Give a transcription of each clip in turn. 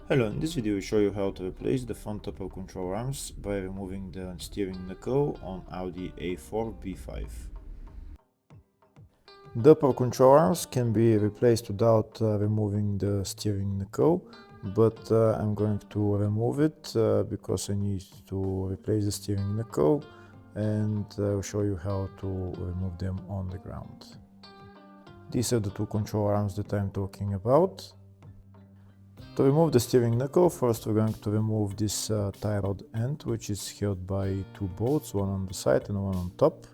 Hello, in this video we show you how to replace the front upper control arms by removing the steering knuckle on Audi A4 B5. The upper control arms can be replaced without removing the steering knuckle, but I'm going to remove it because I need to replace the steering knuckle, and I'll show you how to remove them on the ground. These are the two control arms that I'm talking about. To remove the steering knuckle, first we're going to remove this tie rod end, which is held by two bolts, one on the side and one on top.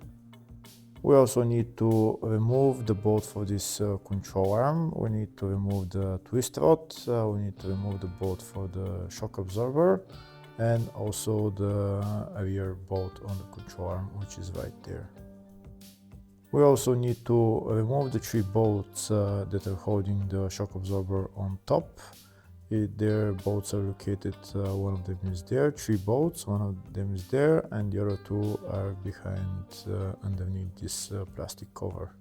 We also need to remove the bolt for this control arm. We need to remove the twist rod, we need to remove the bolt for the shock absorber, and also the rear bolt on the control arm, which is right there. We also need to remove the three bolts that are holding the shock absorber on top. Their bolts are located, one of them is there, three bolts, one of them is there, and the other two are behind underneath this plastic cover.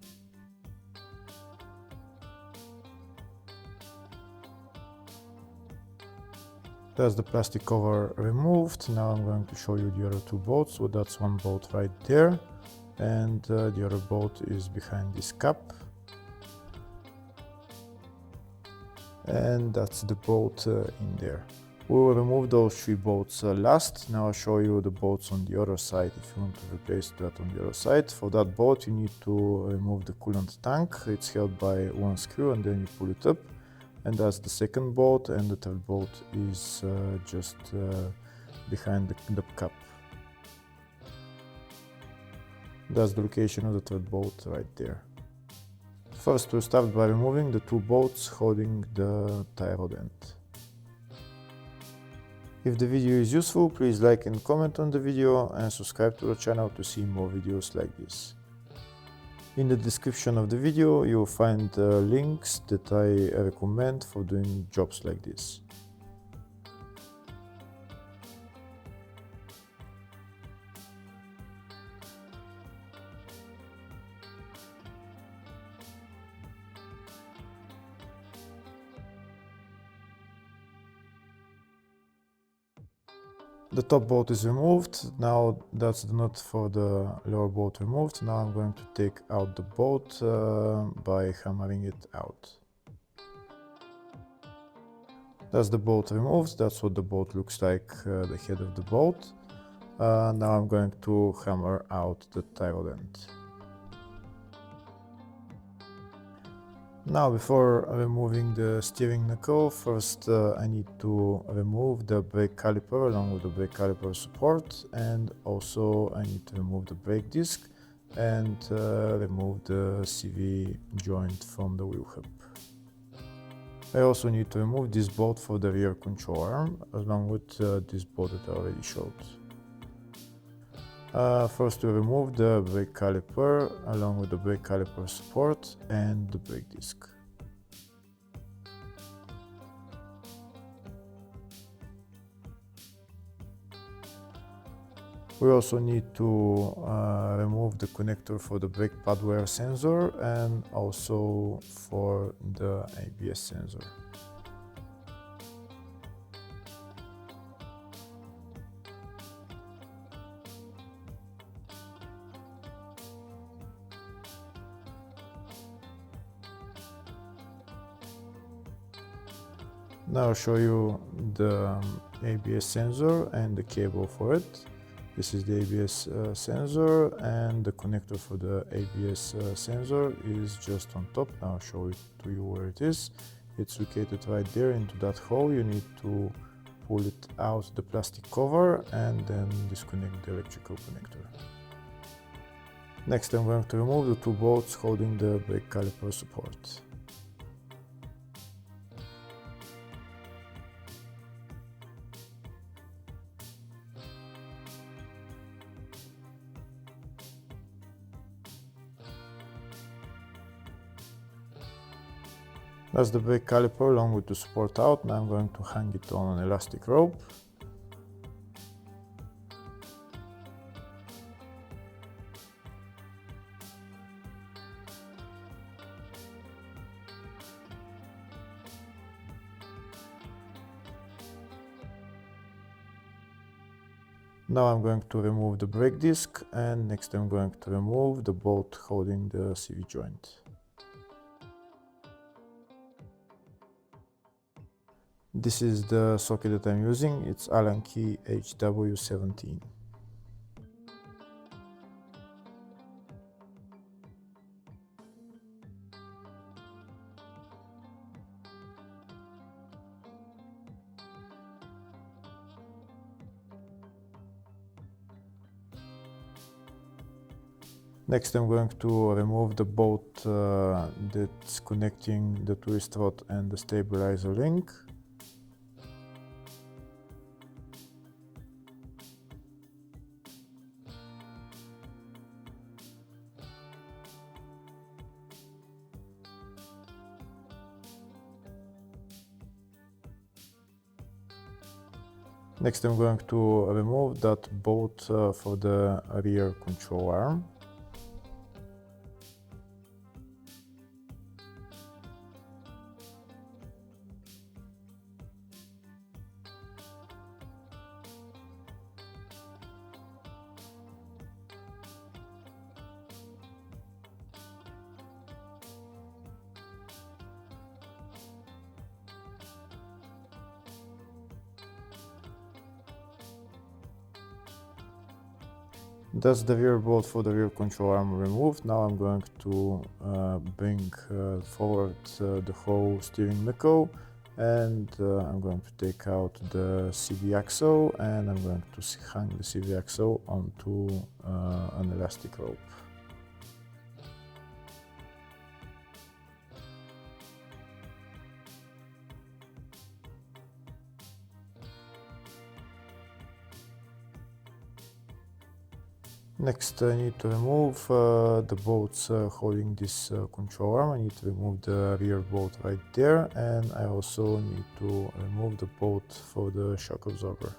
That's the plastic cover removed. Now I'm going to show you the other two bolts. So that's one bolt right there, and the other bolt is behind this cap. And that's the bolt in there. We will remove those three bolts last. Now I'll show you the bolts on the other side if you want to replace that on the other side. For that bolt you need to remove the coolant tank. It's held by one screw and then you pull it up. And that's the second bolt, and the third bolt is just behind the cap. That's the location of the third bolt right there. First, we'll start by removing the two bolts holding the tie rod end. If the video is useful, please like and comment on the video and subscribe to the channel to see more videos like this. In the description of the video, you'll find links that I recommend for doing jobs like this. The top bolt is removed. Now that's the nut for the lower bolt removed. Now I'm going to take out the bolt by hammering it out. That's the bolt removed. That's what the bolt looks like, the head of the bolt. Now I'm going to hammer out the tie rod end. Now, before removing the steering knuckle, first I need to remove the brake caliper along with the brake caliper support, and also I need to remove the brake disc and remove the CV joint from the wheel hub. I also need to remove this bolt for the rear control arm along with this bolt that I already showed. First we remove the brake caliper along with the brake caliper support and the brake disc. We also need to remove the connector for the brake pad wear sensor and also for the ABS sensor. Now I'll show you the ABS sensor and the cable for it. This is the ABS sensor, and the connector for the ABS sensor is just on top. Now I'll show it to you where it is. It's located right there into that hole. You need to pull it out the plastic cover and then disconnect the electrical connector. Next I'm going to remove the two bolts holding the brake caliper support. That's the brake caliper along with the support out. Now I'm going to hang it on an elastic rope. Now I'm going to remove the brake disc, and next I'm going to remove the bolt holding the CV joint. This is the socket that I'm using, it's Allen key HW17. Next I'm going to remove the bolt that's connecting the twist rod and the stabilizer link. Next I'm going to remove that bolt for the rear control arm. That's the rear bolt for the rear control arm removed. Now I'm going to bring forward the whole steering knuckle, and I'm going to take out the CV axle, and I'm going to hang the CV axle onto an elastic rope. Next I need to remove the bolts holding this control arm. I need to remove the rear bolt right there, and I also need to remove the bolt for the shock absorber.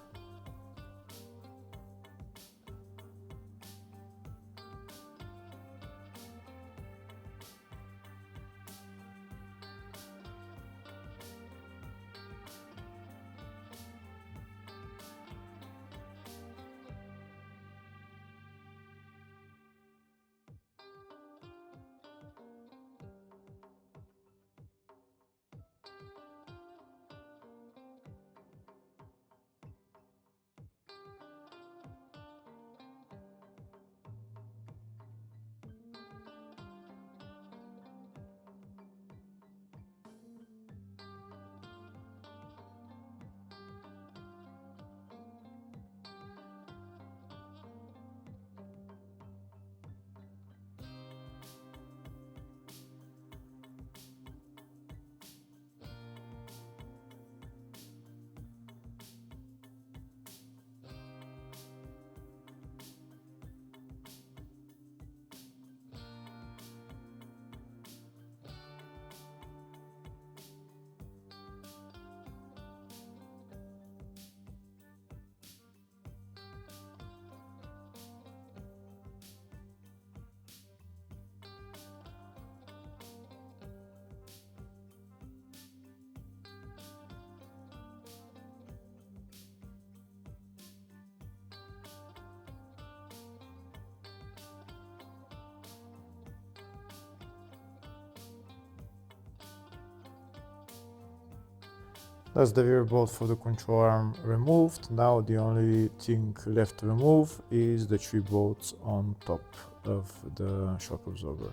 That's the rear bolt for the control arm removed. Now the only thing left to remove is the 3 bolts on top of the shock absorber.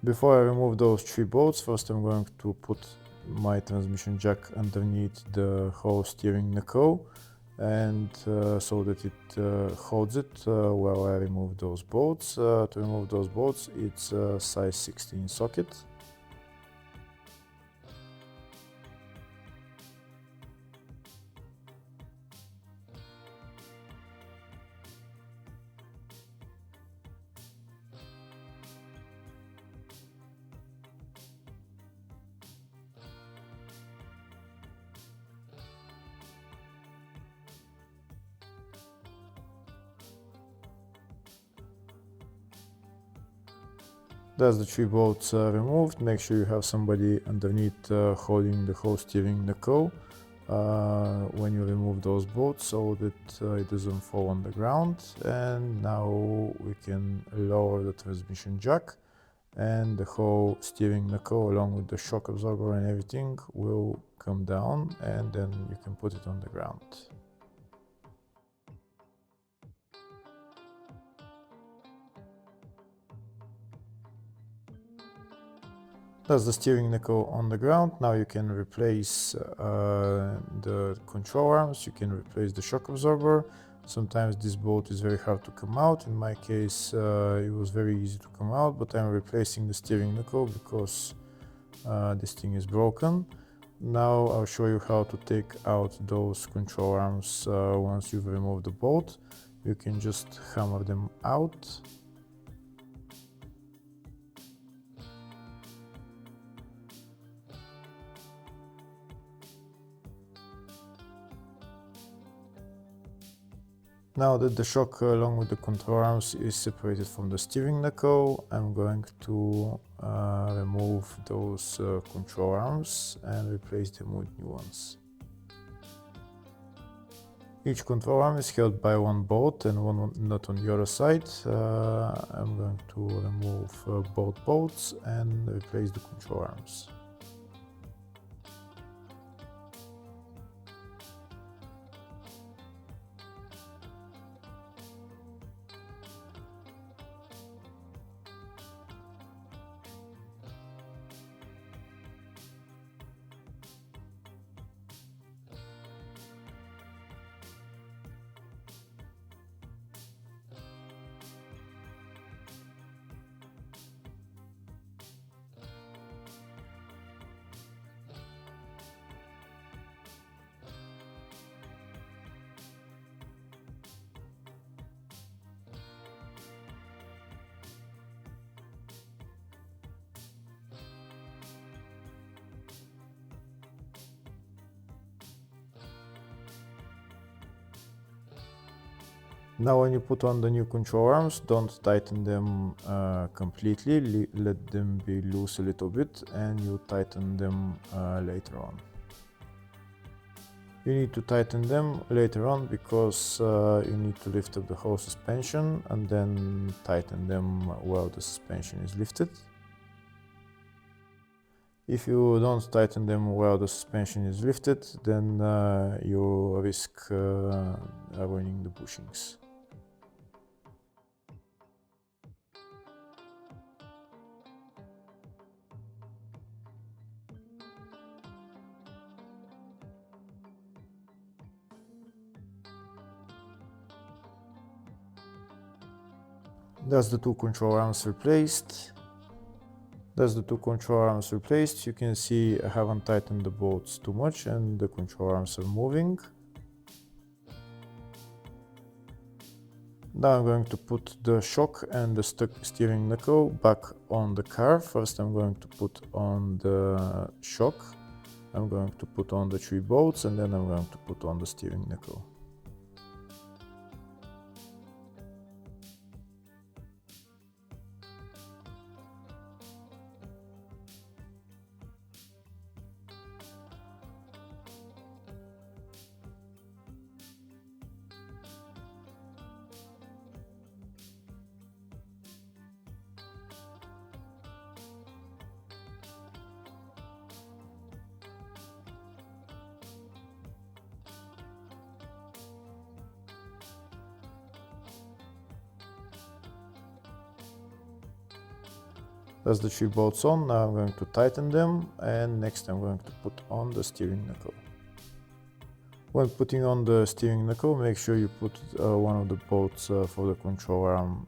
Before I remove those 3 bolts, first I'm going to put my transmission jack underneath the whole steering knuckle, and so that it holds it while I remove those bolts. To remove those bolts, it's a size 16 socket. That's the 3 bolts removed. Make sure you have somebody underneath holding the whole steering knuckle. when you remove those bolts so that it doesn't fall on the ground. And now we can lower the transmission jack, and the whole steering knuckle along with the shock absorber and everything will come down, and then you can put it on the ground. That's the steering knuckle on the ground. Now you can replace the control arms, you can replace the shock absorber. Sometimes this bolt is very hard to come out. In my case, it was very easy to come out, but I'm replacing the steering knuckle because this thing is broken. Now I'll show you how to take out those control arms once you've removed the bolt. You can just hammer them out. Now that the shock along with the control arms is separated from the steering knuckle, I'm going to remove those control arms and replace them with new ones. Each control arm is held by one bolt and one nut on the other side. I'm going to remove both bolts and replace the control arms. Now when you put on the new control arms, don't tighten them completely, let them be loose a little bit and you tighten them later on. You need to tighten them later on because you need to lift up the whole suspension and then tighten them while the suspension is lifted. If you don't tighten them while the suspension is lifted, then you risk ruining the bushings. That's the two control arms replaced. You can see I haven't tightened the bolts too much and the control arms are moving. Now I'm going to put the shock and the stuck steering knuckle back on the car. First I'm going to put on the shock, I'm going to put on the 3 bolts, and then I'm going to put on the steering knuckle. That's the 3 bolts on. Now I'm going to tighten them, and next I'm going to put on the steering knuckle. When putting on the steering knuckle, make sure you put one of the bolts for the control arm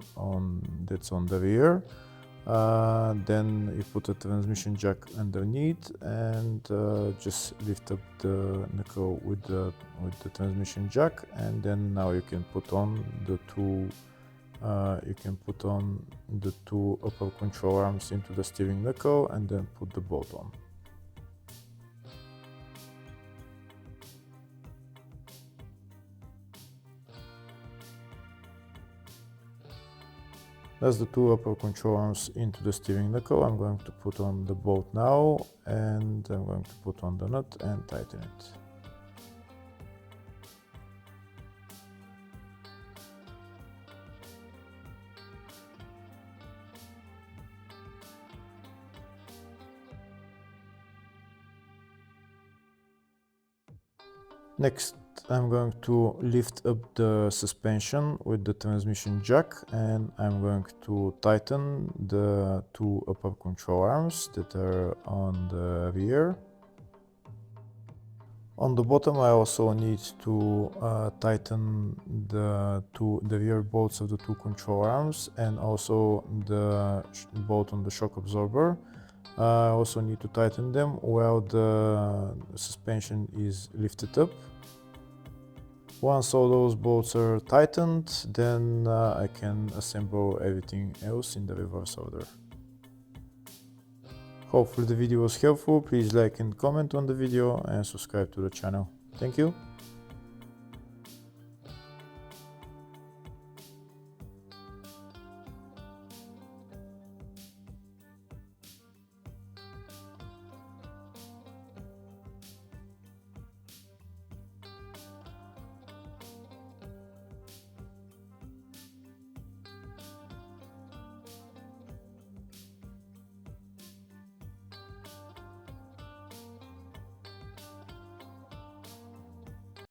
that's on the rear. Then you put a transmission jack underneath and just lift up the knuckle with the transmission jack, and then now you can put on the two upper control arms into the steering knuckle and then put the bolt on. That's the two upper control arms into the steering knuckle. I'm going to put on the bolt now, and I'm going to put on the nut and tighten it. Next, I'm going to lift up the suspension with the transmission jack, and I'm going to tighten the two upper control arms that are on the rear. On the bottom, I also need to tighten the rear bolts of the two control arms and also the bolt on the shock absorber. I also need to tighten them while the suspension is lifted up. Once all those bolts are tightened, then I can assemble everything else in the reverse order. Hopefully the video was helpful. Please like and comment on the video and subscribe to the channel. Thank you.